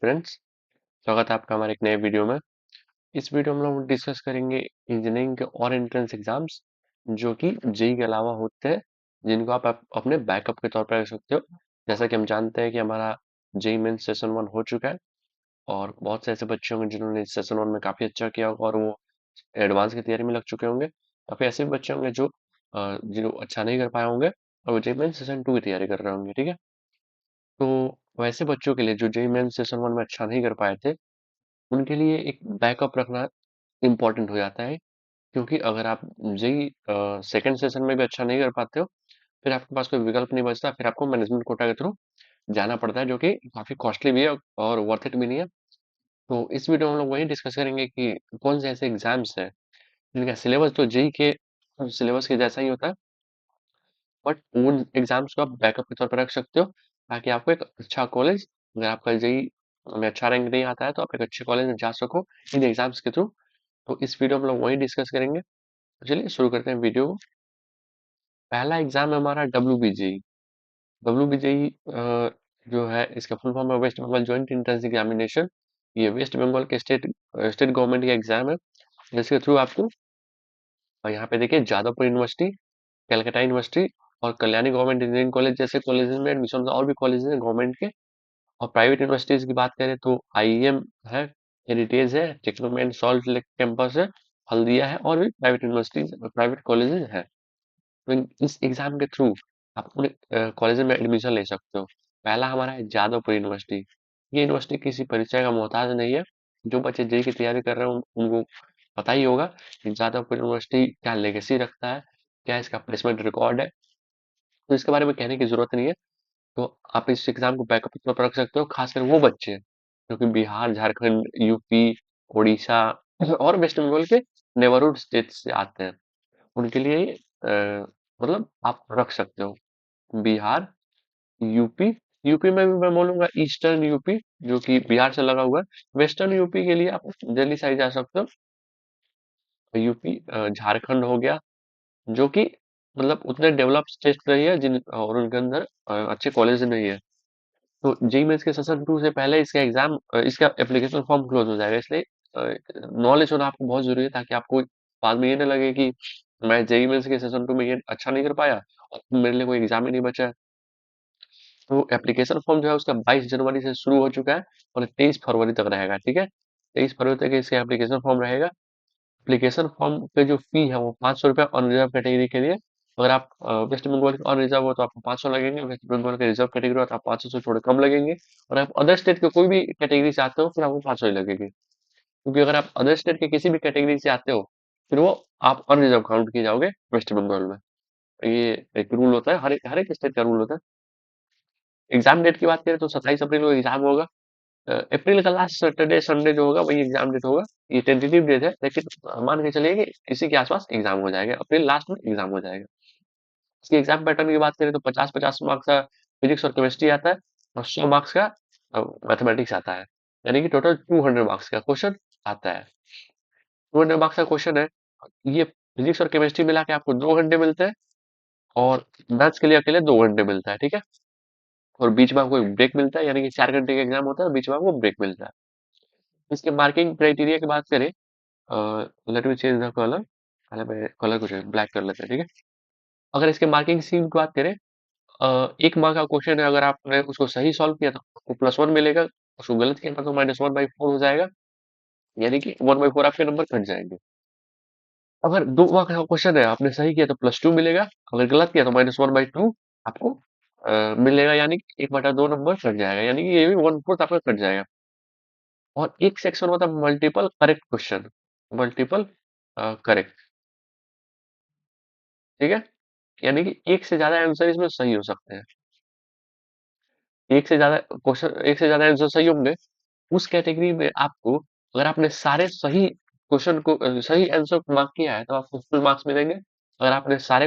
Friends, स्वागत है आपका हमारे एक नए वीडियो में। इस वीडियो में हम लोग डिस्कस करेंगे इंजीनियरिंग के और एंट्रेंस एग्जाम्स जो कि जेई के अलावा होते हैं, जिनको आप अपने बैकअप के तौर पर रख सकते हो। जैसा कि हम जानते हैं कि हमारा जेई मेन सेशन 1 हो चुका है और बहुत से ऐसे बच्चे होंगे जिन्होंने सेशन 1 में काफ़ी अच्छा किया होगा और वो एडवांस की तैयारी में लग चुके होंगे। काफ़ी ऐसे भी बच्चे होंगे जो अच्छा नहीं कर पाए होंगे और वो जेई मेन सेशन 2 की तैयारी कर रहे होंगे। ठीक है, तो वैसे बच्चों के लिए जो जेई मेन सेशन 1 में अच्छा नहीं कर पाए थे, उनके लिए एक बैकअप रखना इम्पोर्टेंट हो जाता है। क्योंकि अगर आप जेई सेकंड सेशन में भी अच्छा नहीं कर पाते हो, फिर आपके पास कोई विकल्प नहीं बचता, फिर आपको मैनेजमेंट कोटा के थ्रू जाना पड़ता है, जो कि काफ़ी कॉस्टली भी है और वर्थ इट भी नहीं है। तो इस वीडियो में हम लोग वही डिस्कस करेंगे कि कौन से ऐसे एग्जाम्स हैं जिनका सिलेबस तो जेई के सिलेबस के जैसा ही होता है, बट उन एग्जाम्स को आप बैकअप के तौर पर रख सकते हो ताकि आपको एक अच्छा कॉलेज, अगर आपका जेई में अच्छा रैंक नहीं आता है तो आप एक अच्छे कॉलेज में जा सको इन एग्जाम्स के थ्रू। तो इस वीडियो में हम लोग वही डिस्कस करेंगे। तो चलिए शुरू करते हैं वीडियो को। पहला एग्जाम है हमारा डब्ल्यू बी जो है, इसका फुल फॉर्म है West Bengal joint entrance examination. ये वेस्ट बंगाल के स्टेट गवर्नमेंट का एग्जाम है, जिसके थ्रू आपको यहाँ पे देखिए जादवपुर यूनिवर्सिटी, कलकत्ता यूनिवर्सिटी और कल्याणी गवर्नमेंट इंजीनियरिंग कॉलेज जैसे कॉलेजेस में एडमिशन, और भी कॉलेजेस हैं गवर्नमेंट के। और प्राइवेट यूनिवर्सिटीज की बात करें तो आईईएम है, हेरिटेज है, टेक्नोमेंट सॉल्ट लेक कैंपस है, हल्दिया है, और भी प्राइवेट यूनिवर्सिटीज प्राइवेट कॉलेजेस हैं। तो इस एग्जाम के थ्रू आप अपने कॉलेज में एडमिशन ले सकते हो। पहला हमारा है जादवपुर यूनिवर्सिटी। ये यूनिवर्सिटी किसी परिचय का मोहताज नहीं है। जो बच्चे जेई की तैयारी कर रहे हैं उनको पता ही होगा कि जादवपुर यूनिवर्सिटी क्या लेगेसी रखता है, क्या इसका प्लेसमेंट रिकॉर्ड है। तो इसके बारे में कहने की जरूरत नहीं है। तो आप इस एग्जाम को बैकअप पर रख सकते हो, खासकर वो बच्चे जो कि बिहार, झारखंड, यूपी, उड़ीसा और वेस्ट बंगाल के नेबरहुड स्टेट से आते हैं। उनके लिए मतलब आप रख सकते हो बिहार, यूपी। यूपी में भी मैं बोलूंगा ईस्टर्न यूपी, जो कि बिहार से लगा हुआ है। वेस्टर्न यूपी के लिए आप दिल्ली साइड जा सकते हो। यूपी, झारखंड हो गया, जो कि मतलब उतने डेवलप स्टेट नहीं है जिन और उनके अंदर अच्छे कॉलेज नहीं है। तो जेई मेंस के सेशन 2 से पहले इसका एग्जाम, इसका एप्लीकेशन फॉर्म क्लोज हो जाएगा, इसलिए नॉलेज होना आपको बहुत जरूरी है, ताकि आपको बाद में ये ना लगे कि मैं जेई मेंस के सेशन 2 में ये अच्छा नहीं कर पाया और मेरे लिए कोई एग्जाम ही नहीं बचा है। तो एप्लीकेशन फॉर्म जो है उसका 22 जनवरी से शुरू हो चुका है और 23 फरवरी तक रहेगा। ठीक है, 23 फरवरी तक इसका एप्लीकेशन फॉर्म रहेगा। एप्लीकेशन फॉर्म पे जो फी है वो 500 रुपया अनरिजर्व कैटेगरी के लिए। अगर आप वेस्ट बंगाल के अनरिजर्व हो तो आपको 500 लगेंगे, वेस्ट बंगाल के रिजर्व कैटेगरी हो तो आप 500 से थोड़े कम लगेंगे। और आप अदर स्टेट के कोई भी कैटेगरी से आते हो फिर आपको 500 ही लगेगी, क्योंकि अगर आप अदर स्टेट के किसी भी कैटेगरी से आते हो फिर वो आप अनरिजर्व काउंट किए जाओगे वेस्ट बंगाल में। ये एक रूल होता है, हर एक स्टेट का रूल होता है। एग्जाम डेट की बात करें तो 27 अप्रैल को एग्जाम होगा। अप्रैल का लास्ट सैटरडे संडे जो होगा वही एग्जाम डेट होगा। ये टेंटेटिव डेट है, लेकिन मान के चलिए कि इसी के आसपास एग्जाम हो जाएगा, अप्रैल लास्ट में एग्जाम हो जाएगा। इसके एग्जाम पैटर्न की बात करें तो 50-50 मार्क्स का फिजिक्स और केमिस्ट्री आता है और 100 मार्क्स का मैथमेटिक्स आता है, यानी कि टोटल 200 मार्क्स का क्वेश्चन आता है। 200 मार्क्स का क्वेश्चन है। ये फिजिक्स और केमिस्ट्री मिला के आपको 2 घंटे मिलते हैं और मैथ्स के लिए अकेले 2 घंटे मिलता है। ठीक है, और बीच में आपको एक ब्रेक मिलता है, यानी कि 4 घंटे का एग्जाम होता है और बीच में आपको ब्रेक मिलता है। इसके मार्किंग क्राइटेरिया की बात करें, let me change the colour, पहले मैं कलर को ब्लैक कर लेते हैं। ठीक है, अगर इसके मार्किंग स्कीम की बात करें, 1 मार्क का क्वेश्चन है, अगर आपने उसको सही सॉल्व किया तो आपको +1 मिलेगा, उसको गलत किया तो -1/4 हो जाएगा, यानी कि 1/4 आपके नंबर कट जाएंगे। अगर 2 मार्क का क्वेश्चन है, आपने सही किया तो +2 मिलेगा, अगर गलत किया तो -1/2 आपको मिलेगा, यानी कि 1/2 नंबर कट जाएगा, यानी कि ये भी 1/4 आपका कट जाएगा। और एक सेक्शन होता है multiple correct question, multiple correct. ठीक है, यानी कि एक से ज्यादा आंसर इसमें सही हो सकते हैं। एक से ज्यादा क्वेश्चन, एक से ज्यादा आंसर सही होंगे, उस कैटेगरी में आपको, अगर आपने सारे सही क्वेश्चन को सही आंसर को मार्क किया है तो आपको फुल मार्क्स मिलेंगे। अगर आपने सारे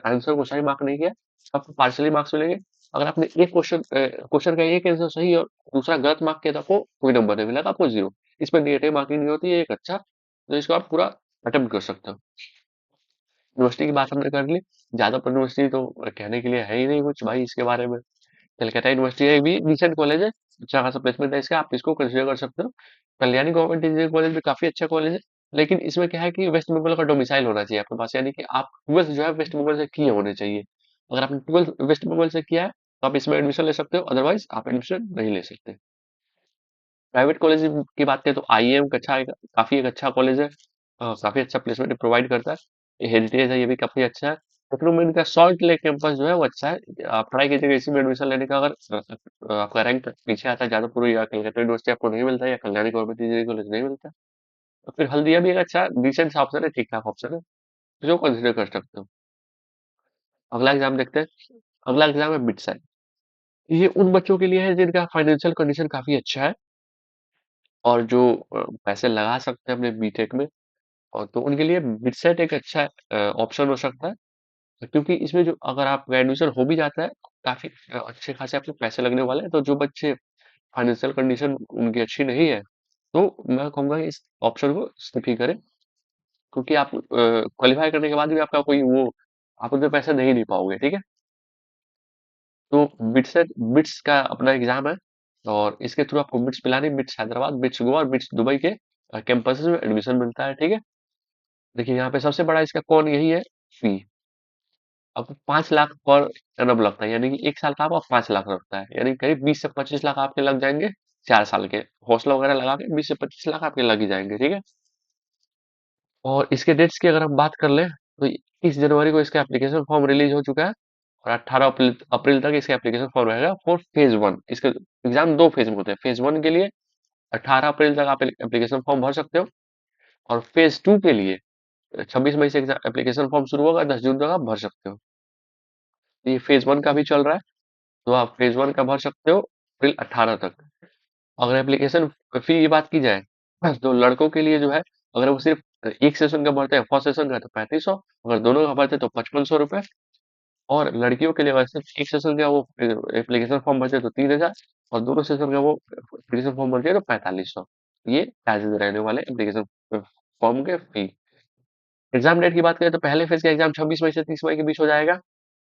आंसर को सही मार्क नहीं किया तो आपको पार्शियली मार्क्स मिलेंगे। अगर आपने एक क्वेश्चन का एक आंसर सही और दूसरा गलत मार्क किया तो आपको कोई नंबर नहीं मिलेगा, आपको 0। इसमें नेगेटिव मार्किंग नहीं होती है, एक अच्छा, तो इसको आप पूरा अटेम्प्ट कर सकते हो। यूनिवर्सिटी की बात हमने कर ली, जादवपुर यूनिवर्सिटी तो कहने के लिए है ही नहीं कुछ भाई इसके बारे में। कलकत्ता यूनिवर्सिटी है भी डिसेंट कॉलेज है, अच्छा खासा प्लेसमेंट है इसका, आप इसको कंसिडर कर सकते हो। कल्याणी गवर्नमेंट इंजीनियरिंग कॉलेज भी काफी अच्छा कॉलेज है, लेकिन इसमें क्या है कि वेस्ट बंगाल का डोमिसाइल होना चाहिए आपके पास, यानी कि आप ट्वेल्थ जो है वेस्ट बंगाल से किए होने चाहिए। अगर आपने ट्वेल्थ वेस्ट बंगाल से किया है तो आप इसमें एडमिशन ले सकते हो, अदरवाइज आप एडमिशन नहीं ले सकते। प्राइवेट कॉलेज की बात करें तो आईएम काफी एक अच्छा कॉलेज है, काफी अच्छा प्लेसमेंट प्रोवाइड करता है। हेरिटेज है, ये भी काफी अच्छा है। टेक्नोमेंट का सॉल्ट लेक कैंपस जो है वो अच्छा है, आप ट्राई कीजिएगा इसी में एडमिशन लेने का। अगर आपका रैंक पीछे आता है जादवपुर या कलकत्ता यूनिवर्सिटी आपको नहीं मिलता है, या कल्याणी गवर्नमेंट इंजीनियरिंग कॉलेज नहीं मिलता, तो फिर हल्दिया भी एक अच्छा डिसेंट ऑप्शन है, ठीक ठाक ऑप्शन है, जो कंसिडर कर सकते हो। अगला एग्जाम देखते हैं। अगला एग्जाम है मिड सेट। ये उन बच्चों के लिए है जिनका फाइनेंशियल कंडीशन काफी अच्छा है, और जो पैसे लगा सकते हैं अपने बीटेक में, और तो उनके लिए मिड सेट एक अच्छा ऑप्शन हो सकता है। क्योंकि इसमें जो अगर आपका एडमिशन हो भी जाता है, काफी अच्छे खासे आपके पैसे लगने वाले हैं, तो जो बच्चे फाइनेंशियल कंडीशन उनकी अच्छी नहीं है, तो मैं कहूंगा इस ऑप्शन को स्किप ही करें, क्योंकि आप क्वालिफाई करने के बाद भी आपका कोई वो आप उतने पैसे नहीं दे पाओगे, ठीक है। तो बिट्स का अपना एग्जाम है, और इसके थ्रू आपको bits Pilani, bits Hyderabad, bits Goa और बिट्स दुबई के कैंपस में एडमिशन मिलता है, ठीक है। देखिए यहाँ पे सबसे बड़ा इसका कौन यही है, फी। आपको 5 लाख पर एनम लगता है, यानी कि 1 साल का आपका 5 लाख लगता है, यानी करीब 20 से 25 लाख आपके लग जाएंगे 4 साल के। हौसला वगैरह लगा के 20 से 25 लाख आपके लग ही जाएंगे, ठीक है। और इसके डेट्स की अगर हम बात कर लें तो 21 जनवरी को इसका एप्लीकेशन फॉर्म रिलीज हो चुका है, और 18 अप्रैल तक इसका एप्लीकेशन फॉर्म रहेगा फॉर फेज वन। इसके एग्जाम दो फेज में होते हैं। फेज वन के लिए 18 अप्रैल तक आप एप्लीकेशन फॉर्म भर सकते हो, और फेज टू के लिए 26 मई से एप्लीकेशन फॉर्म शुरू होगा, 10 जून तक आप भर सकते हो। तो ये फेज वन का भी चल रहा है, तो आप फेज वन का भर सकते हो अप्रैल 18 तक। अगर एप्लीकेशन फी की बात की जाए, तो लड़कों के लिए जो है, अगर वो सिर्फ एक सेशन का भरते हैं, फर्स्ट सेशन का, तो 3500। अगर दोनों का भरते हैं तो 5500 रुपए। और लड़कियों के लिए अगर सिर्फ एक सेशन का वो एप्लीकेशन फॉर्म भरते हैं तो 3000। और दोनों सेशन का वो एप्लीकेशन फॉर्म भरते हैं तो 4500। ये चार्जेस रहने वाले एप्लीकेशन फॉर्म के फी। एग्जाम डेट की बात करें तो पहले फेज का एग्जाम 26 मई से 30 मई के बीच हो जाएगा,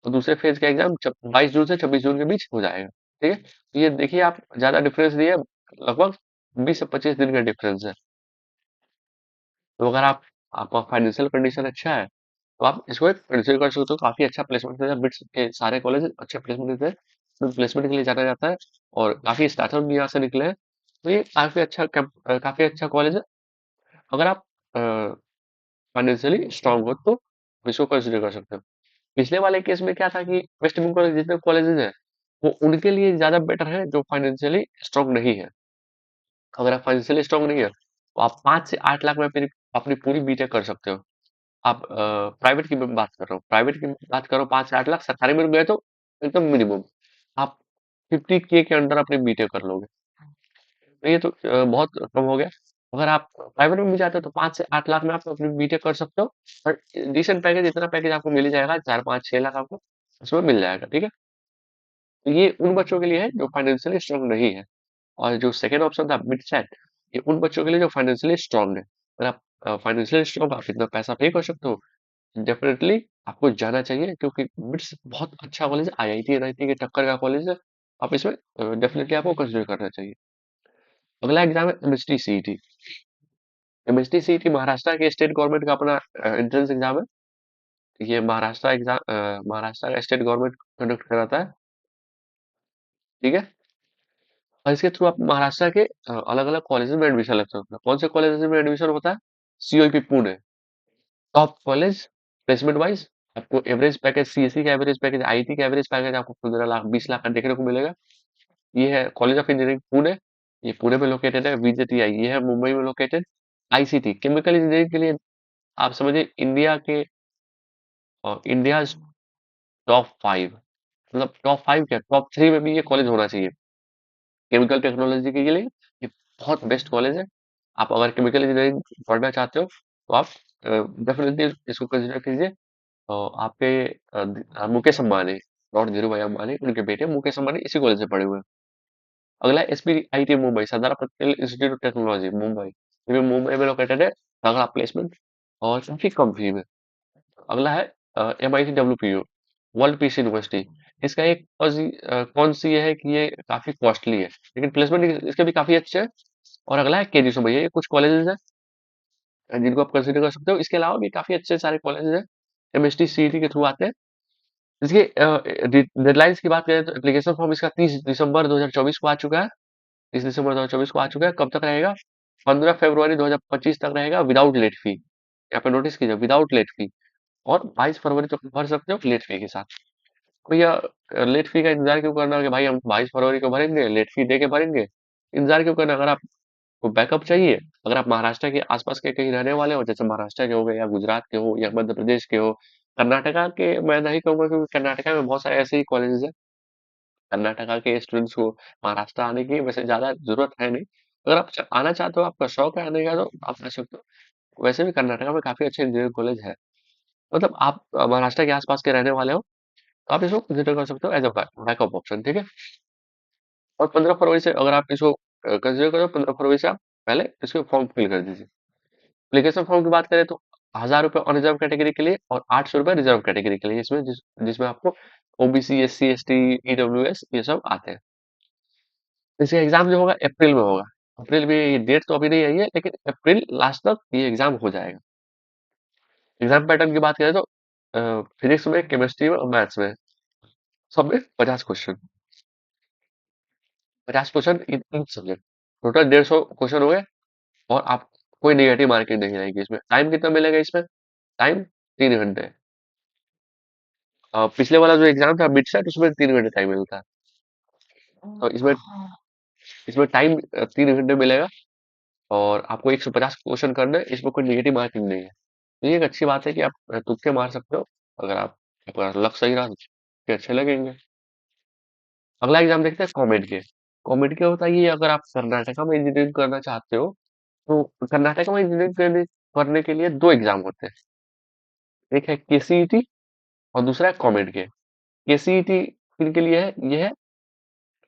और दूसरे फेज का एग्जाम 22 जून से 26 जून के बीच हो जाएगा, ठीक है। तो ये देखिए आप ज्यादा डिफरेंस नहीं है, लगभग 20 से 25 दिन का डिफरेंस है। तो अगर आपका फाइनेंशियल कंडीशन अच्छा है, तो आप इसको कंसिडर कर सकते हो, काफी अच्छा प्लेसमेंट देता है। बिट्स के सारे कॉलेज अच्छे प्लेसमेंट देते हैं, तो प्लेसमेंट के लिए जाना जाता है, और काफी स्टार्टअप भी यहाँ से निकले हैं। तो ये काफी अच्छा कॉलेज है। अगर आप फाइनेंशियली स्ट्रांग हो तो इसको कंसिडर कर सकते हो। पिछले वाले केस में क्या था कि वेस्ट बंगाल जितने कॉलेजेस हैं, वो उनके लिए ज्यादा बेटर है जो फाइनेंशियली स्ट्रांग नहीं है। अगर आप फाइनेंशियली स्ट्रांग नहीं है, तो आप 5 से 8 लाख में अपनी पूरी बीटेक कर सकते हो। आप प्राइवेट की मैं बात कर रहा हूँ, प्राइवेट की बात कर रहा हूँ, 5 से 8 लाख। सरकारी में गए तो एकदम मिनिमम आप 50K के अंडर अपनी बीटेक कर लोगे, तो ये तो बहुत कम हो गया। अगर आप प्राइवेट में भी जाते हो तो 5 से 8 लाख में आप अपनी बीटेक कर सकते हो, और डिसेंट पैकेज, इतना पैकेज आपको मिल ही जाएगा, 4 5 6 लाख आपको उसमें मिल जाएगा, ठीक है। तो ये उन बच्चों के लिए है जो फाइनेंशियली स्ट्रांग नहीं है। और जो सेकंड ऑप्शन था मिड सेट, ये उन बच्चों के लिए जो फाइनेंशियली स्ट्रांग है। अगर आप फाइनेंशियली स्ट्रांग, आप इतना पैसा पे कर सकते हो, डेफिनेटली आपको जाना चाहिए, क्योंकि बिट्स बहुत अच्छा कॉलेज है, आईआईटी एनआईटी के टक्कर का कॉलेज है। आप इसमें डेफिनेटली आपको कंसिडर करना चाहिए। अगला एग्जाम है MST CET. MST CET Maharashtra के स्टेट गवर्नमेंट का अपना एंट्रेंस एग्जाम है। ये महाराष्ट्र का स्टेट गवर्नमेंट कंडक्ट कराता है, ठीक है। और इसके थ्रू आप महाराष्ट्र के अलग अलग कॉलेज में एडमिशन ले सकते हो। कौन से कॉलेज में एडमिशन होता है? COEP Pune, top college placement wise. आपको एवरेज पैकेज, सीएससी का एवरेज पैकेज, आईटी का एवरेज पैकेज आपको 15 लाख 20 लाख का देखने को मिलेगा। ये है कॉलेज ऑफ इंजीनियरिंग पुणे, ये पुणे में लोकेटेड है। वीजेटीआई ये है मुंबई में लोकेटेड। आईसीटी केमिकल इंजीनियरिंग के लिए आप समझिए इंडिया टॉप 5, मतलब टॉप 5 क्या, टॉप 3 में भी ये कॉलेज होना चाहिए केमिकल टेक्नोलॉजी के लिए। ये बहुत बेस्ट कॉलेज है। आप अगर केमिकल इंजीनियरिंग पढ़ना चाहते हो तो आप डेफिनेटली इसको कंसिडर कीजिए। आपके मुकेश अंबानी, लॉर्ड धीरू भाई अंबानी, उनके बेटे मुकेश अंबानी इसी कॉलेज से पढ़े हुए हैं। अगला SPIT Mumbai, Sardar Patel institute of technology Mumbai, ये भी मुंबई में लोकेटेड है। तगड़ा प्लेसमेंट और काफी कम फी में। अगला है MIT WPU, world peace university. इसका एक कौन सी ये है कि ये काफी कॉस्टली है, लेकिन प्लेसमेंट इसके भी काफी अच्छे है। और अगला है केजीसो भैया, ये कुछ कॉलेजेस है जिनको आप कंसिडर कर सकते हो। इसके अलावा भी काफी अच्छे सारे कॉलेजेस हैं, एमएसटी सीईटी के थ्रू आते हैं। इसके डेडलाइंस की बात करें तो एप्लीकेशन फॉर्म इसका 30 दिसंबर 2024 को आ चुका है। 30 दिसंबर 2024 को आ चुका है। कब तक रहेगा? 15 फरवरी 2025 तक रहेगा, विदाउट लेट फी। यहाँ पे नोटिस कीजिए, विदाउट लेट फी। और 22 फरवरी तक भर सकते हो लेट फी के साथ। भैया लेट फी का इंतजार क्यों करना कि भाई हम 22 फरवरी को भरेंगे, लेट फी दे के भरेंगे? इंतजार क्यों करना? अगर आपको बैकअप चाहिए, अगर आप महाराष्ट्र के आसपास के कहीं रहने वाले हो, जैसे महाराष्ट्र के हो गए या गुजरात के हो या मध्य प्रदेश के हो, कर्नाटका के मैं नहीं कहूंगा क्योंकि कर्नाटका में बहुत सारे ऐसे ही कॉलेजेस हैं। कर्नाटका के स्टूडेंट्स को महाराष्ट्र आने की वैसे ज्यादा जरूरत है नहीं। अगर आप आना चाहते हो, आपका शौक है आने का, तो आप आ सकते हो। वैसे भी कर्नाटका में काफी अच्छे इंजीनियरिंग कॉलेज है। मतलब आप महाराष्ट्र के आसपास के रहने वाले हो, तो आप इसको कंसिडर कर सकते हो एज अ बैकअप ऑप्शन, ठीक है। और 15 फरवरी से अगर आप इसको कंसिडर करो, 15 फरवरी से आप पहले इसको फॉर्म फिल कर दीजिए। एप्लीकेशन फॉर्म की बात करें तो 1000 रुपये अनरिजर्व कैटेगरी के लिए और 800 रुपये रिजर्व कैटेगरी के लिए, जिसमें आपको ओबीसी, एससी, एसटी, ईडब्ल्यूएस ये सब आते हैं। इसका एग्जाम जो होगा अप्रैल में होगा। अप्रैल में, डेट तो अभी नहीं आई है, लेकिन अप्रैल लास्ट तक ये एग्जाम हो जाएगा। एग्जाम पैटर्न की बात करें तो फिजिक्स में, केमिस्ट्री में और मैथ्स में सब में 50 question. 50 question in in subject. Total 150 question हो गए। और आप कोई निगेटिव मार्किंग नहीं रहेगी इसमें। टाइम कितना मिलेगा इसमें? टाइम 3 घंटे। पिछले वाला जो एग्जाम था मिड सेट, उसमें 3 घंटे टाइम मिलता है। तो इसमें इसमें टाइम 3 घंटे मिलेगा। और आपको 150 क्वेश्चन करना है, इसमें कोई निगेटिव मार्किंग नहीं है। तो ये एक अच्छी बात है कि आप तुक्के मार सकते हो। अगर आपका लक सही रहा तो अच्छे लगेंगे। अगला एग्जाम देखते हैं कॉमेड के। कॉमेड के होता है ये, अगर आप कर्नाटका में इंजीनियरिंग करना चाहते हो, तो कर्नाटका में इंजीनियरिंग करने के लिए दो एग्जाम होते हैं। एक है केसीईटी और दूसरा है कॉमेड के। केसीईटी किनके लिए है? ये है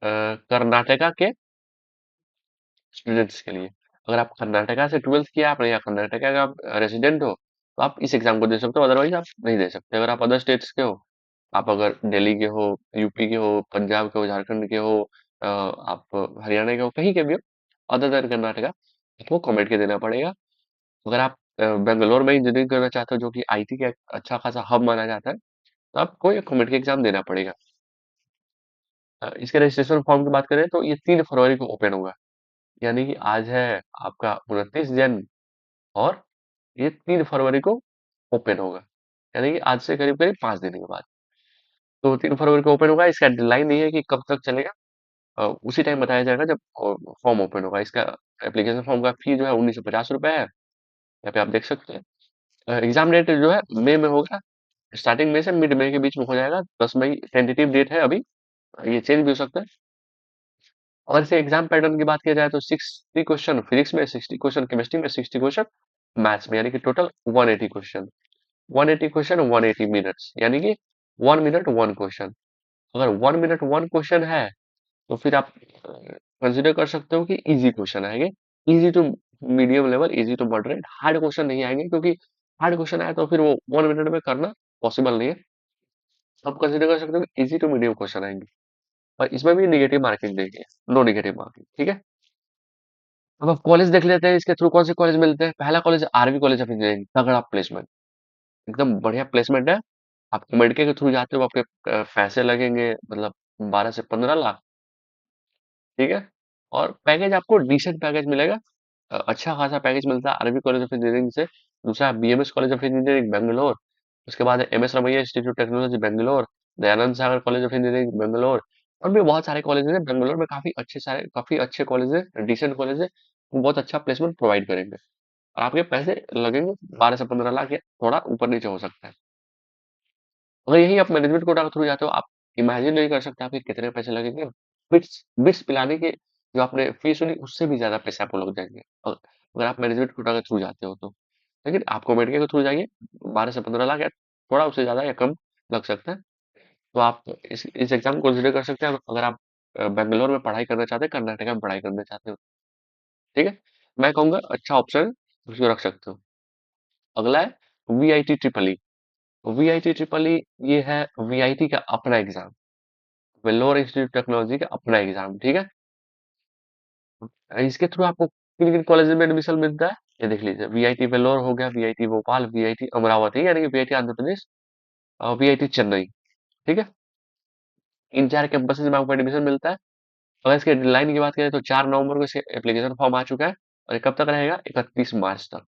कर्नाटका के स्टूडेंट्स के लिए। अगर आप कर्नाटका से 12th किया आपने या कर्नाटका का आप रेजिडेंट हो, तो आप इस एग्जाम को दे सकते हो, अदरवाइज आप नहीं दे सकते। अगर आप अदर स्टेट्स के हो, आप अगर दिल्ली के हो, यूपी के हो, पंजाब के हो, झारखंड के हो, आप हरियाणा के हो, कहीं के भी हो, अदर देन कर्नाटका, आपको कॉमेड के देना पड़ेगा। अगर आप बेंगलोर में इंजीनियरिंग करना चाहते हो, जो कि आईटी का एक अच्छा खासा हब माना जाता है, तो आपको ये कॉमेड के एग्जाम देना पड़ेगा। इसके रजिस्ट्रेशन फॉर्म की बात करें तो ये 3 फरवरी को ओपन होगा। यानी कि आज है आपका 29 जन, और ये 3 फरवरी को ओपन होगा। यानी कि आज से करीब करीब 5 दिन के बाद। तो 3 फरवरी को ओपन होगा। इसका डेडलाइन नहीं है कि कब तक चलेगा। उसी टाइम बताया जाएगा जब फॉर्म ओपन होगा। इसका एप्लीकेशन फॉर्म का फी जो है 1950 रुपये है। यहाँ पे आप देख सकते हैं। एग्जाम डेट जो है मई में होगा। स्टार्टिंग मई से मिड मई के बीच में हो जाएगा। 10 मई टेंटेटिव डेट है अभी। ये चेंज भी हो सकता है। और इसे एग्जाम पैटर्न की बात किया जाए तो 60 क्वेश्चन फिजिक्स में, 60 क्वेश्चन केमिस्ट्री में, 60 क्वेश्चन मैथ्स में, यानी कि टोटल 180 क्वेश्चन। 180 क्वेश्चन 180 मिनट्स, यानी कि 1 मिनट 1 क्वेश्चन। अगर 1 मिनट 1 क्वेश्चन है, तो फिर आप कंसिडर कर सकते हो कि इजी क्वेश्चन आएंगे। Easy to medium level, easy to moderate. Hard question नहीं आएंगे, क्योंकि हार्ड क्वेश्चन आए तो फिर वो 1 मिनट में करना पॉसिबल नहीं है। आप कंसिडर कर सकते हो कि इजी टू मीडियम क्वेश्चन आएंगे। और इसमें भी निगेटिव मार्किंग देंगे, नो निगेटिव मार्किंग, ठीक है। अब आप कॉलेज देख लेते हैं, इसके थ्रू कौन से कॉलेज मिलते हैं। पहला college RV college of engineering, तगड़ा प्लेसमेंट, एकदम बढ़िया प्लेसमेंट है। आप मेडिके के थ्रू जाते हो, आपके पैसे लगेंगे मतलब 12 से 15 लाख, ठीक है। और पैकेज आपको डिसेंट पैकेज मिलेगा। अच्छा खासा पैकेज मिलता है आरवी कॉलेज ऑफ इंजीनियरिंग से। दूसरा BMS college of engineering Bangalore. उसके बाद MS Ramaiah institute technology Bangalore. Dayanand Sagar college of engineering Bangalore. और भी बहुत सारे कॉलेज हैं बेंगलोर में, काफी अच्छे कॉलेज है, डिसेंट कॉलेज है। वो बहुत अच्छा प्लेसमेंट प्रोवाइड करेंगे। और आपके पैसे लगेंगे 12 से 15 लाख, या थोड़ा ऊपर नीचे हो सकता है। अगर यही आप मैनेजमेंट कोटा के थ्रू जाते हो, आप इमेजिन नहीं कर सकते आपके कितने पैसे लगेंगे। बिट्स बिट्स पिलाने के जो आपने फीस सुनी, उससे भी ज्यादा पैसे आपको लग जाएंगे, अगर आप मैनेजमेंट कोटा के थ्रू जाते हो तो। लेकिन आप कॉमेडिया के थ्रू जाइए, 12 से 15 लाख या थोड़ा उससे ज्यादा या कम लग सकता है। तो आप इस एग्जाम को कंसिडर कर सकते हैं, अगर आप बेंगलोर में पढ़ाई करना चाहते हैं, कर्नाटका में पढ़ाई करना चाहते हो, ठीक है। मैं कहूंगा अच्छा ऑप्शन है, उसको रख सकते हो। अगला है VIT triple E. VIT triple E ये है वीआईटी का अपना एग्जाम। वेल्लोर इंस्टीट्यूट टेक्नोलॉजी का अपना एग्जाम, ठीक है। इसके थ्रू आपको किन किन कॉलेज में एडमिशन मिलता है, ये देख लीजिए। वीआईटी वेल्लोर हो गया, वीआईटी भोपाल, वीआईटी अमरावती यानी कि वीआईटी आंध्र प्रदेश, और वीआईटी चेन्नई, ठीक है। इन चार कैंपसेस में आपको एडमिशन मिलता है। अगर इसके डेडलाइन की बात करें तो 4 नवंबर को इसके एप्लीकेशन फॉर्म आ चुका है, और ये कब तक रहेगा, 31 मार्च तक।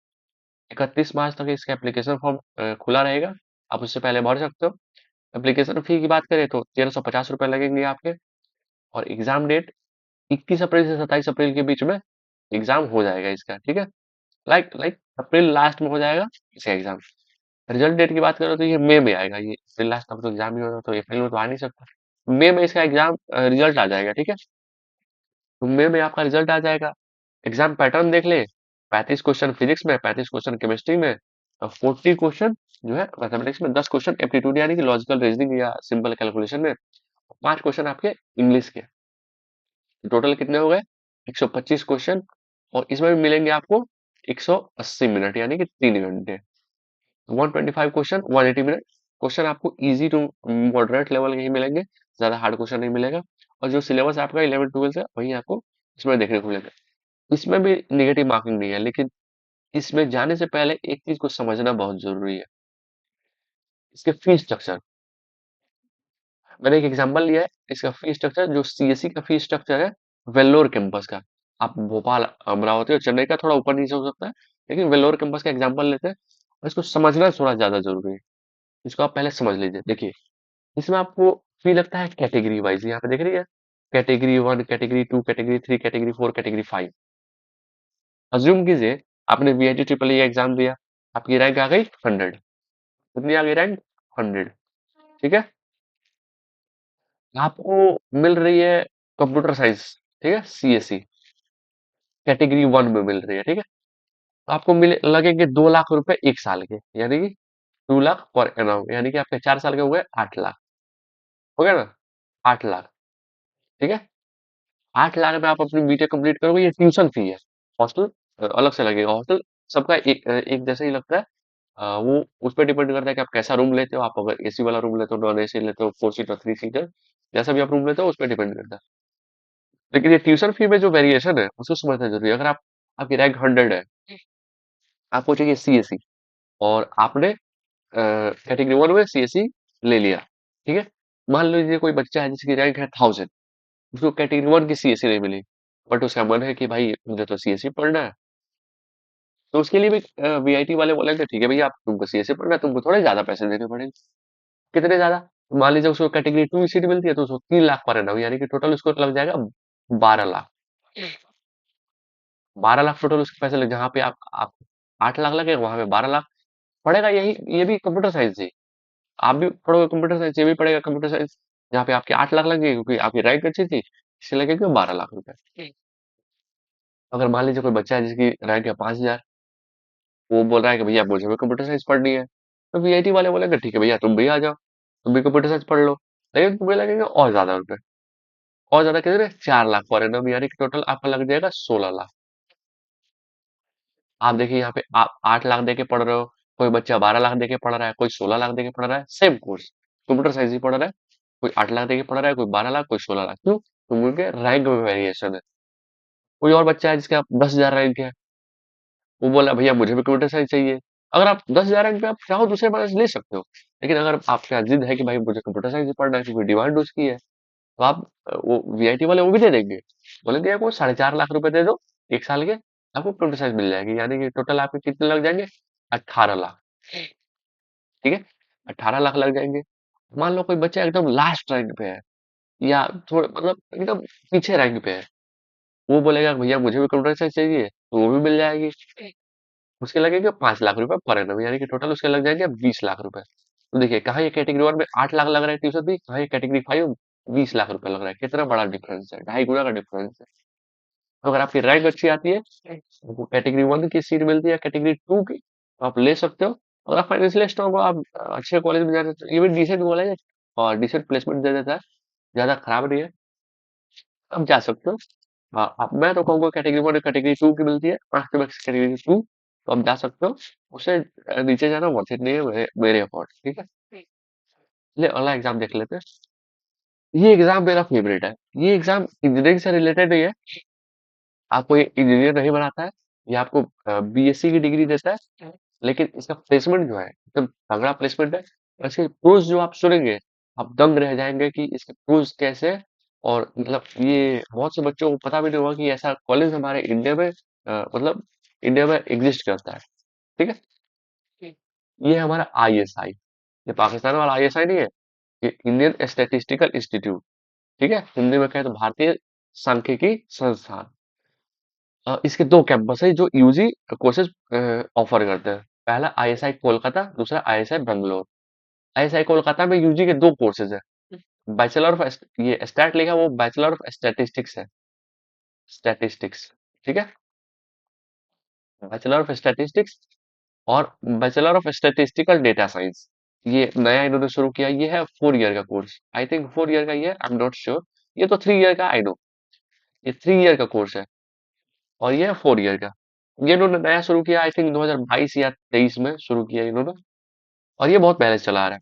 31 मार्च तक इसका एप्लीकेशन फॉर्म खुला रहेगा, आप उससे पहले भर सकते हो। एप्लीकेशन फी की बात करें तो 1350 रुपये लगेंगे आपके, और एग्जाम डेट 21 अप्रैल से 27 अप्रैल के बीच में एग्जाम हो जाएगा इसका, ठीक है। लाइक लाइक अप्रैल लास्ट में हो जाएगा इसका एग्जाम। रिजल्ट डेट की बात करो तो ये मई में आएगा, ये अप्रैल लास्ट तक तो एग्जाम ही होगा, तो अप्रैल में तो आ नहीं सकता। मई में इसका एग्जाम रिजल्ट आ जाएगा, ठीक है। तो मई में आपका रिजल्ट आ जाएगा। एग्जाम पैटर्न देख ले, 35 क्वेश्चन फिजिक्स में, 35 क्वेश्चन केमिस्ट्री में, और 40 क्वेश्चन जो है मैथमेटिक्स में, 10 क्वेश्चन एप्टीट्यूड यानी कि लॉजिकल रीजनिंग या सिंपल कैलकुलेशन में, 5 क्वेश्चन आपके इंग्लिश के। टोटल कितने हो गए, 125 क्वेश्चन, और इसमें भी मिलेंगे आपको 180 मिनट यानी कि 3 घंटे। 125 क्वेश्चन 180 मिनट। क्वेश्चन आपको इजी टू मॉडरेट लेवल के ही मिलेंगे, ज्यादा हार्ड क्वेश्चन नहीं मिलेगा। और जो सिलेबस आपका 11 12 है वही आपको इसमें देखने को मिलेगा। इसमें भी निगेटिव मार्किंग नहीं है, लेकिन इसमें जाने से पहले एक चीज को समझना बहुत जरूरी है, इसके फी स्ट्रक्चर। मैंने एक एग्जांपल लिया है इसका फी स्ट्रक्चर, जो सीएससी का फी स्ट्रक्चर है वेल्लोर कैंपस का। आप भोपाल, अमरावती और चेन्नई का थोड़ा ऊपर नीचे हो सकता है, लेकिन वेल्लोर कैंपस का एग्जांपल लेते हैं, और इसको समझना थोड़ा ज्यादा जरूरी है। इसको आप पहले समझ लीजिए। देखिए, इसमें आपको फी लगता है कैटेगरी वाइज, यहाँ पे देख रही है, category 1, category 2, category 3, category 4, category 5। Assume कीजिए आपने वीआईटी ट्रिपल ई एग्जाम दिया, आपकी रैंक आ गई 100। कितनी आ गई रैंक, 100, ठीक है। आपको मिल रही है कंप्यूटर साइंस, ठीक है, सीएससी कैटेगरी 1 में मिल रही है, ठीक है। तो आपको मिले लगेंगे 2 लाख रुपए एक साल के, यानी कि 2 लाख पर एनम, यानी कि आपके 4 साल के हो गए 8 लाख, हो गया ना, 8 लाख, ठीक है। 8 लाख में आप अपनी बीटेक कंप्लीट करोगे, ये ट्यूशन फी है। हॉस्टल अलग से लगेगा, हॉस्टल सबका एक जैसे ही लगता है। वो उस पर डिपेंड करता है कि आप कैसा रूम लेते हो। आप अगर एसी वाला रूम लेते हो, नॉन एसी लेते हो, 4 सीटर 3 सीटर, जैसा भी आप रूम लेते हो उस पर डिपेंड करता है। लेकिन ये ट्यूशन फी में जो वेरिएशन है उसको समझना जरूरी है। अगर आप आपकी रैंक 100 है, आपको चाहिए सीएससी, और आपने कैटेगरी 1 में सीएससी ले लिया, ठीक है। मान लीजिए कोई बच्चा है जिसकी रैंक है 1000, उसको कैटेगरी 1 की सीएससी नहीं मिली, बट उसका मन है कि भाई मुझे तो सीएससी पढ़ना है, तो उसके लिए भी वीआईटी वाले बोलेंगे ठीक है भैया, आप तुमको सीएससी पढ़ना है, तुमको थोड़े ज्यादा पैसे देने पड़ेंगे। कितने ज्यादा, तो मान लीजिए उसको कैटेगरी 2 सीट मिलती है तो उसको 3 लाख पर एनम, यानी कि टोटल उसको लग जाएगा 12 लाख। 12 लाख टोटल उसके पैसे लग, जहाँ पे आप 8 लाख लगे वहां पे 12 लाख पड़ेगा। यही ये भी कंप्यूटर साइंस ही, आप भी पढ़ोगे कंप्यूटर साइंस, ये भी पढ़ेगा कंप्यूटर साइंस। जहाँ पे आपके 8 लाख लगे क्योंकि आपकी रैंक अच्छी थी, इससे लगेगा 12 लाख रुपए। अगर मान लीजिए कोई बच्चा है जिसकी रैंक है 5000, वो बोल रहा है कि भैया मुझे भी कंप्यूटर साइंस पढ़नी है, तो वीआईटी वाले बोलेंगे ठीक है भैया तुम भी आ जाओ, तुम भी कंप्यूटर साइंस पढ़ लो, लेकिन तुम्हें लगेंगे और ज्यादा रुपए। और ज्यादा कितने, 4 लाख पर एनम, यानी कि टोटल आपका लग जाएगा 16 लाख। आप देखिए यहाँ पे आप 8 लाख दे के पढ़ रहे हो, कोई बच्चा 12 लाख दे के पढ़ रहा है, कोई 16 लाख दे के पढ़ रहा है, सेम कोर्स कंप्यूटर साइंस ही पढ़ रहा है। कोई 8 लाख दे के पढ़ रहा है, कोई 12 लाख, कोई 16 लाख। क्यों, तो उनके रैंक में वेरिएशन है। कोई और बच्चा है जिसका 10,000 रैंक है, वो बोला भैया मुझे भी कंप्यूटर साइंस चाहिए। अगर आप 10,000 रैंक पे आप चाहो दूसरे ब्रांच ले सकते हो, लेकिन अगर आपके यहाँ जिद है कि भाई मुझे कंप्यूटर साइंस ही पढ़ना है क्योंकि डिमांड उसकी है, तो आप वो वीआईटी वाले वो भी दे देंगे। बोलेंगे आपको 4.5 लाख रुपए दे दो एक साल के, आपको कंप्यूटर साइंस मिल जाएगी, यानी कि टोटल आपके कितने लग जाएंगे, 18 लाख, ठीक है। 18 लाख लग जाएंगे। मान लो कोई बच्चा एकदम लास्ट रैंक पे है, या थोड़ा मतलब एकदम पीछे रैंक पे है, वो बोलेगा भैया मुझे भी कंप्यूटर साइंस चाहिए, तो वो भी मिल जाएगी। उसके लगेंगे 5 लाख रुपए पर एनम, यानी कि टोटल उसके लग जाएंगे 20 लाख रुपए। तो देखिए कहाँ ये कैटेगरी 1 में 8 लाख लग रहा है ट्यूशन फी, कहाँ ये कैटेगरी 5 20 लाख रुपए लग रहा है, कितना बड़ा डिफरेंस है, 2.5 गुना का डिफरेंस है। तो अगर आपकी रैंक अच्छी आती है, आपको कैटेगरी 1 की सीट मिलती है, कैटेगरी 2 की, तो आप ले सकते हो। अगर आप फाइनेंशियली स्ट्रांग हो, आप अच्छे कॉलेज में जा सकते हो, ये भी डिसेंट कॉलेज है और डिसेंट प्लेसमेंट दे देता है, ज्यादा खराब नहीं है, आप जा सकते हो। हाँ, आप मैं तो कहूँगा कैटेगरी 1 कैटेगरी 2 की मिलती है, मार्क्स मैक्स कैटेगरी 2, तो आप जा सकते हो। उससे नीचे जाना वर्थ इट नहीं है मेरे अकॉर्डिंग, ठीक है। चलिए अगला एग्जाम देख लेते हैं। ये एग्जाम मेरा फेवरेट है। ये एग्जाम इंजीनियरिंग से रिलेटेड नहीं है। आपको ये इंजीनियर नहीं बनाता है। ये आपको बीएससी की डिग्री देता है। लेकिन इसका प्लेसमेंट जो है एकदम तगड़ा प्लेसमेंट है। और इसके प्रोज जो आप सुनेंगे, आप दंग रह जाएंगे कि इसके प्रोज कैसे हैं। और मतलब ये बहुत से बच्चों को पता भी नहीं होगा कि ऐसा कॉलेज हमारे इंडिया में मतलब इंडिया में एग्जिस्ट करता है। ठीक है। ये है हमारा आईएसआई। ये पाकिस्तान वाला आईएसआई नहीं है। ये इंडियन स्टैटिस्टिकल इंस्टीट्यूट। ठीक है, हिंदी में कहें तो भारतीय सांख्यिकी संस्थान। इसके दो कैंपस है जो यूजी कोर्सेज ऑफर करते हैं। पहला आईएसआई कोलकाता, दूसरा आईएसआई बेंगलोर। आईएसआई कोलकाता में यूजी के दो कोर्सेज है। बैचलर ऑफ ये स्टैट लिखा, वो बैचलर ऑफ स्टैटिस्टिक्स है। स्टैटिस्टिक्स। ठीक है। बैचलर ऑफ स्टैटिस्टिक्स और bachelor of statistical data science. ये नया इन्होंने शुरू किया। ये है 4 ईयर का कोर्स। आई थिंक 4 ईयर का ये आई एम नॉट श्योर। ये तो 3 ईयर का आई नो। ये 3 ईयर का कोर्स है। और ये है 4 ईयर का। ये इन्होंने नया शुरू किया, आई थिंक 2022 या 23 में शुरू किया इन्होंने। और ये बहुत पहले से चला आ रहा है।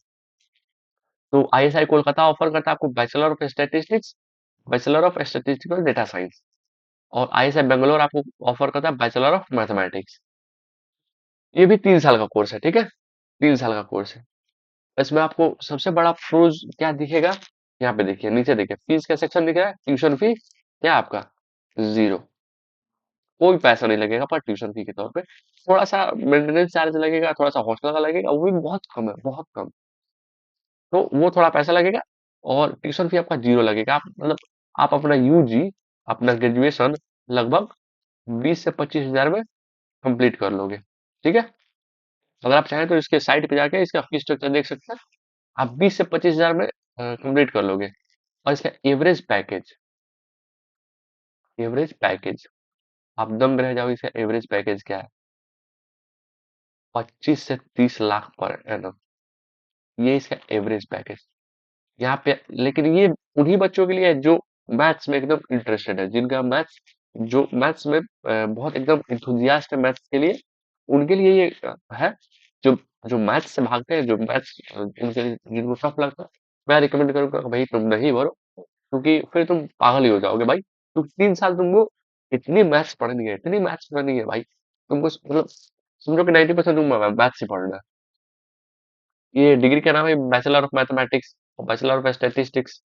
तो आईएसआई कोलकाता ऑफर करता है आपको bachelor of statistics, bachelor of statistical data science. और आईएसआई बेंगलोर आपको ऑफर करता है बैचलर ऑफ मैथमेटिक्स। ये भी 3 साल का कोर्स है। ठीक है, 3 साल का कोर्स है। इसमें आपको सबसे बड़ा प्रोज क्या दिखेगा, यहाँ पे देखिए, नीचे देखिए, फीस का सेक्शन दिख रहा है। ट्यूशन फी क्या आपका, जीरो। कोई पैसा नहीं लगेगा पर ट्यूशन फी के तौर पे। थोड़ा सा मेंटेनेंस चार्ज लगेगा, थोड़ा सा हॉस्टल का लगेगा, वो भी बहुत कम है, बहुत कम। तो वो थोड़ा पैसा लगेगा। और ट्यूशन फी आपका जीरो लगेगा। आप मतलब आप अपना यूजी, अपना ग्रेजुएशन लगभग 20 से 25 हजार में कंप्लीट कर लोगे। ठीक है। अगर आप चाहें तो इसके साइट पे जाके इसका फीस स्ट्रक्चर देख सकते हैं। आप 20 से 25 हजार में कंप्लीट कर लोगे। और इसका एवरेज पैकेज आप दंग रह जाओगे। इसका एवरेज पैकेज क्या है, 25 से 30 लाख पर एनम। ये इसका एवरेज पैकेज यहाँ पे। लेकिन ये उन्हीं बच्चों के लिए है जो मैथ्स में एकदम इंटरेस्टेड है, जिनका मैथ्स, जो मैथ्स में बहुत एकदम इंथुजियास्ट है मैथ्स के लिए। उनके लिए ये है। जो जो मैथ्स से भागते हैं, जो मैथ्स उनके लिए जिनको टफ लगता है, मैं रिकमेंड करूंगा कि भाई तुम नहीं भरो। क्योंकि फिर तुम पागल ही हो जाओगे भाई। तुम 3 साल तुमको इतनी मैथ्स पढ़नी है भाई। तुमको मतलब समझो कि 90% तुम मैथ्स ही पढ़ना है। ये डिग्री का नाम है बैचलर ऑफ मैथमेटिक्स और बैचलर ऑफ स्टैटिस्टिक्स।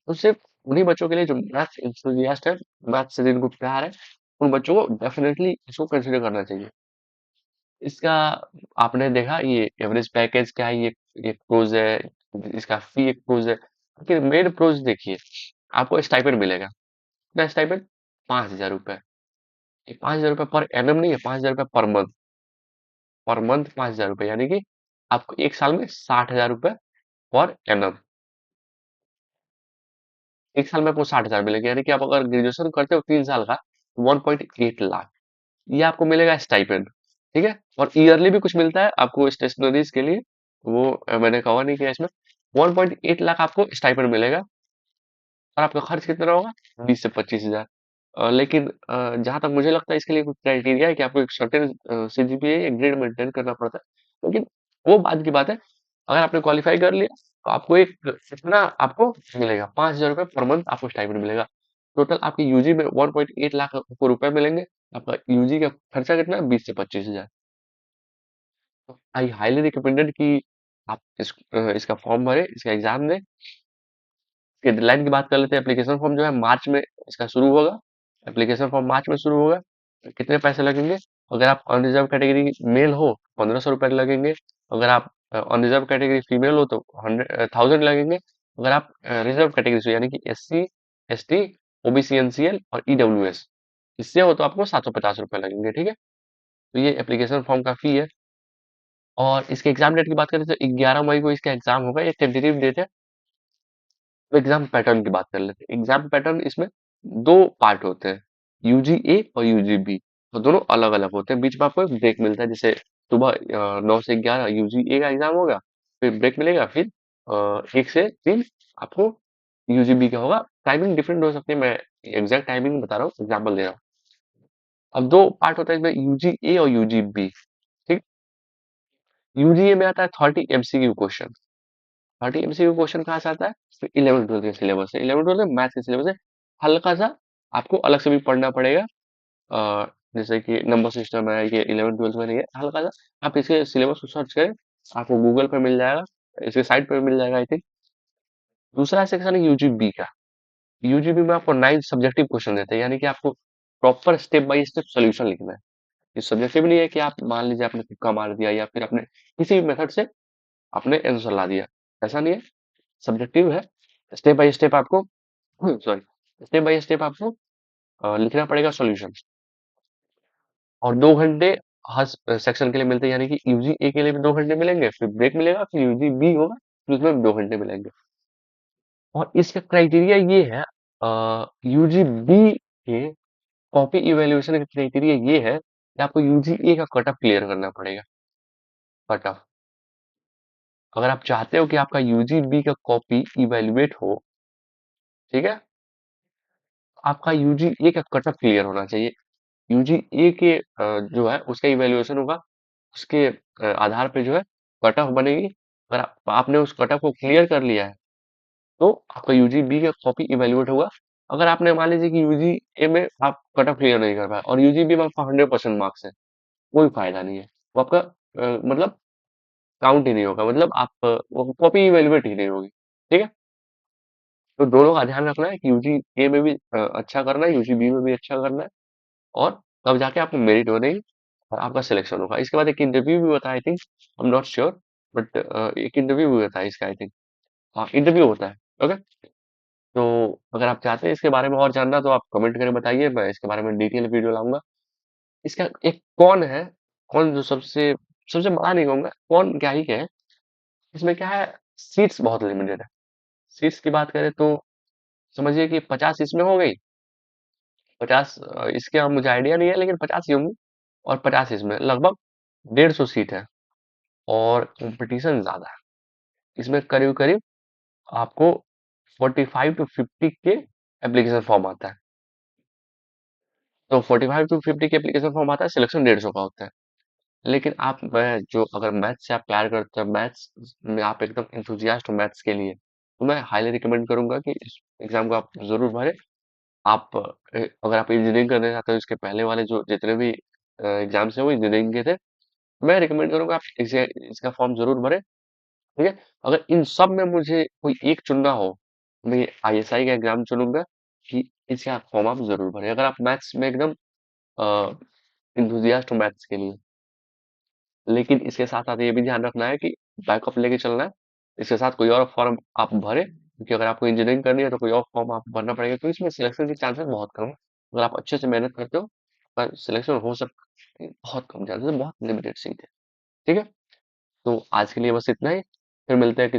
तो सिर्फ उन्हीं बच्चों के लिए जो मैथ्स इंथुजियास्ट है, मैथ्स से जिनको प्यार है, उन बच्चों को डेफिनेटली इसको कंसिडर करना चाहिए। इसका आपने देखा ये एवरेज पैकेज क्या है, ये प्रोज है। इसका फी एक प्रोज है। लेकिन मेन प्रोज देखिए, आपको स्टाइपेंड मिलेगा। कितना स्टाइपेंड, 5 हजार रुपए। ये 5 हजार रुपए पर एनम नहीं है, 5 हजार रुपए पर मंथ। पर मंथ 5 हजार रुपए, यानी कि आपको एक साल में 60 हजार रुपए पर एनम। एक साल में आपको 60 हजार मिलेगा, यानी कि आप अगर ग्रेजुएशन करते हो 3 साल का, 1.8 लाख ये आपको मिलेगा स्टाइपेंड। ठीक है। और ईयरली भी कुछ मिलता है आपको स्टेशनरीज के लिए। वो मैंने कवर नहीं किया इसमें। 1.8 लाख आपको स्टाइपेंड मिलेगा। और आपका खर्च कितना होगा, 20 से 25 हजार। लेकिन जहां तक मुझे लगता है इसके लिए कुछ क्राइटेरिया है कि आपको एक सर्टेन सीजीपीए या ग्रेड मेंटेन करना पड़ता है। लेकिन वो बात की बात है। अगर आपने क्वालिफाई कर लिया तो आपको एक इतना आपको मिलेगा, 5 हजार रुपये पर मंथ आपको स्टाइपेंड मिलेगा। टोटल आपकी यूजी में 1.8 लाख आपको रुपए मिलेंगे। आपका यूजी का खर्चा कितना है, 20 से 25 हजार। आई हाईली रिकमेंडेड कि आप इसका फॉर्म भरें, इसका एग्जाम दें। इसके डेडलाइन की बात कर लेते हैं। एप्लीकेशन फॉर्म जो है मार्च में इसका शुरू होगा। एप्लीकेशन फॉर्म मार्च में शुरू होगा। कितने पैसे लगेंगे, अगर आप अनरिजर्व कैटेगरी मेल हो 1500 रुपये लगेंगे। अगर आप अनरिजर्व कैटेगरी फीमेल हो तो 1000 लगेंगे। अगर आप रिजर्व कैटेगरी से यानी कि SC ST OBC NCL और EWS इससे हो तो आपको 750 रुपये लगेंगे। ठीक है। तो ये एप्लीकेशन फॉर्म का फी है। और इसके एग्जाम डेट की बात करें तो 11 मई को इसका एग्जाम होगा। ये टेंटेटिव डेट है। तो एग्जाम पैटर्न की बात कर लेते हैं। एग्जाम पैटर्न इसमें दो पार्ट होते हैं, UG A और UG B। तो दोनों अलग अलग होते हैं। बीच में आपको एक ब्रेक मिलता है। जैसे सुबह 9 से 11 UG A का एग्जाम होगा, फिर ब्रेक मिलेगा, फिर 1 से 3 आपको UG B का होगा। टाइमिंग डिफरेंट हो सकती है, मैं एग्जैक्ट टाइमिंग बता रहा हूँ, एग्जाम्पल दे रहा हूँ। अब दो पार्ट होता है इसमें, UG A और UG B। ठीक। UG A में आता है 30 MCQ क्वेश्चन। 30 एमसीक्यू क्वेश्चन कहाँ से आता है? तो 11th 12th के सिलेबस से, 11th 12th मैथ के सिलेबस से। हल्का सा आपको अलग से भी पढ़ना पड़ेगा। जैसे कि नंबर सिस्टम है, ये 11th 12th में नहीं है, हल्का सा आप इसके सिलेबस को सर्च करें, आपको गूगल पे मिल जाएगा, इसके साइट पे मिल जाएगा आई थिंक। दूसरा सेक्शन है यूजीबी का। यूजीबी में आपको 9 सब्जेक्टिव क्वेश्चन देते हैं, यानी कि आपको proper step by step solution लिखना है। ये सब्जेक्टिव नहीं है कि आप मान लीजिए आपने तुक्का मार दिया या फिर आपने किसी भी मेथड से आपने आंसर ला दिया, ऐसा नहीं है। सब्जेक्टिव है, स्टेप बाय स्टेप आपको सॉरी स्टेप बाय स्टेप आपको लिखना पड़ेगा सॉल्यूशन। और 2 घंटे हर सेक्शन के लिए मिलते हैं, यानी कि यूजी ए के लिए भी 2 घंटे मिलेंगे, फिर ब्रेक मिलेगा, फिर यूजी बी होगा, फिर उसमें भी 2 घंटे मिलेंगे। और इसका क्राइटेरिया ये है, यूजी बी के कॉपी इवेल्युएशन का क्राइटेरिया ये है कि आपको यूजी ए का कट ऑफ क्लियर करना पड़ेगा। कट ऑफ, अगर आप चाहते हो कि आपका यूजी बी का कॉपी इवेल्युएट हो, ठीक है, आपका यूजी ए का कट ऑफ क्लियर होना चाहिए। यूजी ए के जो है उसका इवेल्युएशन होगा, उसके आधार पे जो है कट ऑफ बनेगी। अगर आपने उस कट ऑफ को क्लियर कर लिया है तो आपका यूजी बी का कॉपी इवेल्युएट होगा। अगर आपने मान लीजिए कि यूजी ए में आप कट ऑफ क्लियर नहीं कर पाए और यूजी बी में आपका 100% मार्क्स है, कोई फायदा नहीं है। वो आपका मतलब काउंट ही नहीं होगा, मतलब आप वो कॉपी इवेल्युएट ही नहीं होगी। ठीक है, तो दोनों का ध्यान रखना है कि यूजी ए में भी अच्छा करना है, यूजी बी में भी अच्छा करना है, और तब जाके आपको मेरिट बनेगी और आपका सिलेक्शन होगा। इसके बाद एक इंटरव्यू भी होता है I think, I am not sure, but एक इंटरव्यू भी होता है इसका आई थिंक। हाँ, इंटरव्यू होता है। ओके, तो अगर आप चाहते हैं इसके बारे में और जानना तो आप कमेंट करके बताइए, मैं इसके बारे में डिटेल वीडियो लाऊंगा। इसका एक कौन है, कौन जो सबसे सबसे बड़ा नहीं कहूंगा, कौन क्या ही है, इसमें क्या है, सीट्स बहुत लिमिटेड है। सीट्स की बात करें तो समझिए कि 50 इसमें हो गई, 50 इसके मुझे आइडिया नहीं है, लेकिन 50 ही होंगी, और 50 इसमें लगभग 150 सीट है, और कंपटीशन ज्यादा है। इसमें करीब करीब आपको 45 to 50 के एप्लीकेशन फॉर्म आता है। तो 45 to 50 के एप्लीकेशन फॉर्म आता है, सिलेक्शन 150 का होता है। लेकिन आप मैं जो अगर मैथ्स से आप प्यार करते हैं, मैथ्स में आप एकदम इंथुजियास्ट हो मैथ्स के लिए, तो मैं हाईली रिकमेंड करूंगा कि इस एग्जाम को आप जरूर भरें। आप अगर आप इंजीनियरिंग करने चाहते हो, इसके पहले वाले जो जितने भी एग्जाम्स हैं वो इंजीनियरिंग के थे, मैं रिकमेंड करूंगा आप इसका फॉर्म जरूर भरें। ठीक है, अगर इन सब में मुझे कोई एक चुनना हो, मैं आईएसआई का एग्जाम चुनूंगा कि इसका फॉर्म आप जरूर भरें, अगर आप मैथ्स में एकदम इंथुजियास्ट हो मैथ्स के लिए। लेकिन इसके साथ साथ ये भी ध्यान रखना है कि बैकअप लेके चलना है, इसके साथ कोई और फॉर्म आप भरें, क्योंकि अगर आपको इंजीनियरिंग करनी है तो कोई और फॉर्म आपको भरना पड़ेगा, क्योंकि इसमें सिलेक्शन के चांसेस बहुत कम है। अगर आप अच्छे से मेहनत करते हो पर सिलेक्शन हो सकता है, बहुत कम चांसेस है, बहुत लिमिटेड सीट है। ठीक है, तो आज के लिए बस इतना ही, फिर मिलते हैं